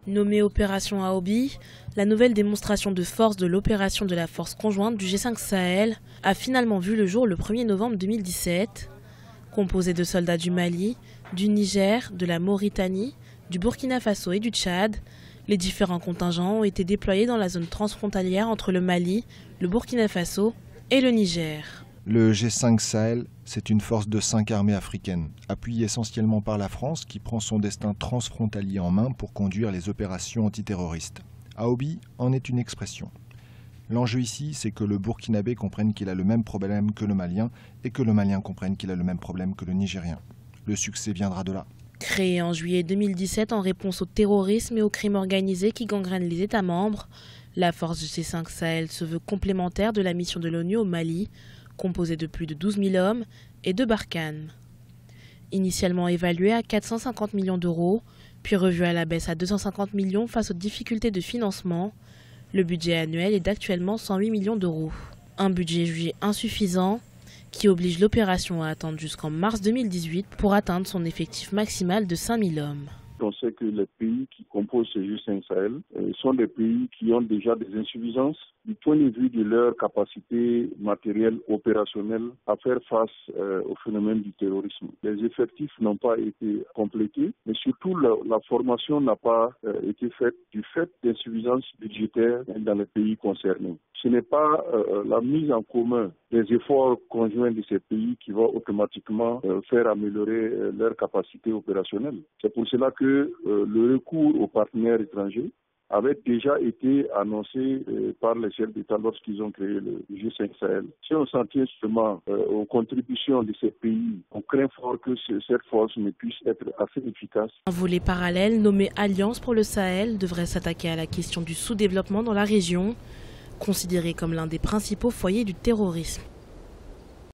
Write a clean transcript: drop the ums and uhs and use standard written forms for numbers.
Nommée Opération Aobi, la nouvelle démonstration de force de l'opération de la force conjointe du G5 Sahel a finalement vu le jour le 1er novembre 2017. Composée de soldats du Mali, du Niger, de la Mauritanie, du Burkina Faso et du Tchad, les différents contingents ont été déployés dans la zone transfrontalière entre le Mali, le Burkina Faso et le Niger. Le G5 Sahel, c'est une force de 5 armées africaines, appuyée essentiellement par la France qui prend son destin transfrontalier en main pour conduire les opérations antiterroristes. Aobi en est une expression. L'enjeu ici, c'est que le Burkinabé comprenne qu'il a le même problème que le Malien et que le Malien comprenne qu'il a le même problème que le Nigérien. Le succès viendra de là. Créée en juillet 2017 en réponse au terrorisme et au crime organisé qui gangrènent les États membres, la force du G5 Sahel se veut complémentaire de la mission de l'ONU au Mali, composée de plus de 12 000 hommes et de Barkhane. Initialement évaluée à 450 millions d'euros, puis revue à la baisse à 250 millions face aux difficultés de financement, le budget annuel est d'actuellement 108 millions d'euros. Un budget jugé insuffisant qui oblige l'opération à attendre jusqu'en mars 2018 pour atteindre son effectif maximal de 5 000 hommes. On sait que les pays qui composent ce G5 Sahel sont des pays qui ont déjà des insuffisances du point de vue de leur capacité matérielle opérationnelle à faire face au phénomène du terrorisme. Les effectifs n'ont pas été complétés, mais surtout la formation n'a pas été faite du fait d'insuffisances budgétaires dans les pays concernés. Ce n'est pas la mise en commun des efforts conjoints de ces pays qui va automatiquement faire améliorer leur capacité opérationnelle. C'est pour cela que le recours aux partenaires étrangers avait déjà été annoncé par les chefs d'État lorsqu'ils ont créé le G5 Sahel. Si on s'en tient seulement aux contributions de ces pays, on craint fort que cette force ne puisse être assez efficace. Un volet parallèle nommé Alliance pour le Sahel devrait s'attaquer à la question du sous-développement dans la région, considérée comme l'un des principaux foyers du terrorisme.